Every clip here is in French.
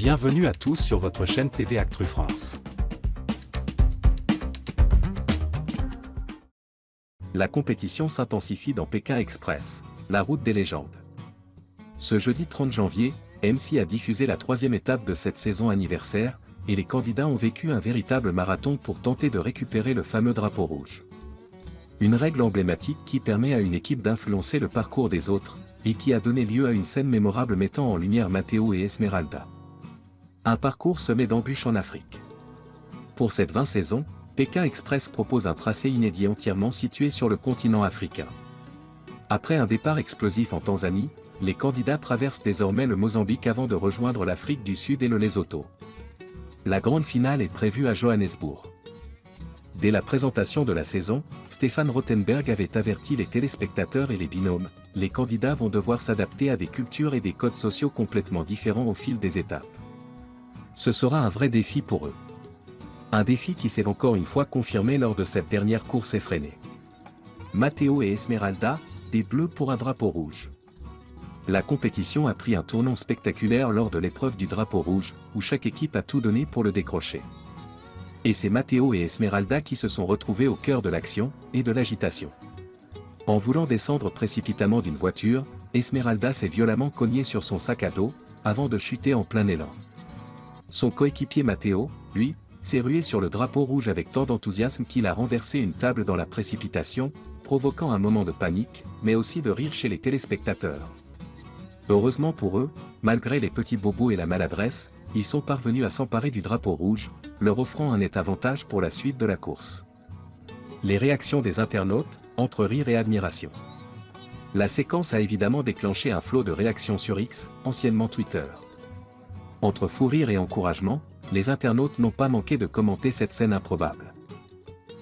Bienvenue à tous sur votre chaîne TV Actu France. La compétition s'intensifie dans Pékin Express, la route des légendes. Ce jeudi 30 janvier, MC a diffusé la troisième étape de cette saison anniversaire, et les candidats ont vécu un véritable marathon pour tenter de récupérer le fameux drapeau rouge. Une règle emblématique qui permet à une équipe d'influencer le parcours des autres, et qui a donné lieu à une scène mémorable mettant en lumière Matteo et Esmeralda. Un parcours semé d'embûches en Afrique. Pour cette 20 saison, Pékin Express propose un tracé inédit entièrement situé sur le continent africain. Après un départ explosif en Tanzanie, les candidats traversent désormais le Mozambique avant de rejoindre l'Afrique du Sud et le Lesotho. La grande finale est prévue à Johannesburg. Dès la présentation de la saison, Stefan Rothenberg avait averti les téléspectateurs et les binômes, les candidats vont devoir s'adapter à des cultures et des codes sociaux complètement différents au fil des étapes. Ce sera un vrai défi pour eux. Un défi qui s'est encore une fois confirmé lors de cette dernière course effrénée. Matteo et Esmeralda, des bleus pour un drapeau rouge. La compétition a pris un tournant spectaculaire lors de l'épreuve du drapeau rouge, où chaque équipe a tout donné pour le décrocher. Et c'est Matteo et Esmeralda qui se sont retrouvés au cœur de l'action et de l'agitation. En voulant descendre précipitamment d'une voiture, Esmeralda s'est violemment cognée sur son sac à dos, avant de chuter en plein élan. Son coéquipier Matteo, lui, s'est rué sur le drapeau rouge avec tant d'enthousiasme qu'il a renversé une table dans la précipitation, provoquant un moment de panique, mais aussi de rire chez les téléspectateurs. Heureusement pour eux, malgré les petits bobos et la maladresse, ils sont parvenus à s'emparer du drapeau rouge, leur offrant un net avantage pour la suite de la course. Les réactions des internautes, entre rire et admiration. La séquence a évidemment déclenché un flot de réactions sur X, anciennement Twitter. Entre fou rire et encouragement, les internautes n'ont pas manqué de commenter cette scène improbable.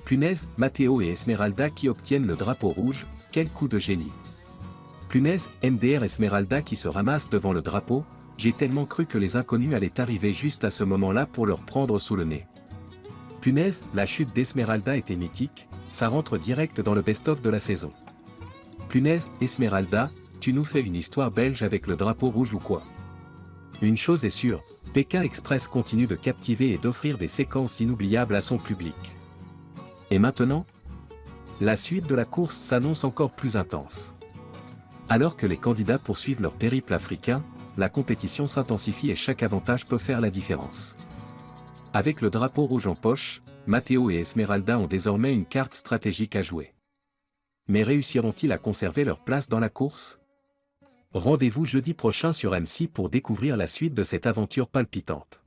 Punaise, Matteo et Esmeralda qui obtiennent le drapeau rouge, quel coup de génie. Punaise, MDR Esmeralda qui se ramasse devant le drapeau, j'ai tellement cru que les inconnus allaient arriver juste à ce moment-là pour leur prendre sous le nez. Punaise, la chute d'Esmeralda était mythique, ça rentre direct dans le best-of de la saison. Punaise, Esmeralda, tu nous fais une histoire belge avec le drapeau rouge ou quoi? Une chose est sûre, Pékin Express continue de captiver et d'offrir des séquences inoubliables à son public. Et maintenant? La suite de la course s'annonce encore plus intense. Alors que les candidats poursuivent leur périple africain, la compétition s'intensifie et chaque avantage peut faire la différence. Avec le drapeau rouge en poche, Matteo et Esmeralda ont désormais une carte stratégique à jouer. Mais réussiront-ils à conserver leur place dans la course? Rendez-vous jeudi prochain sur MC pour découvrir la suite de cette aventure palpitante.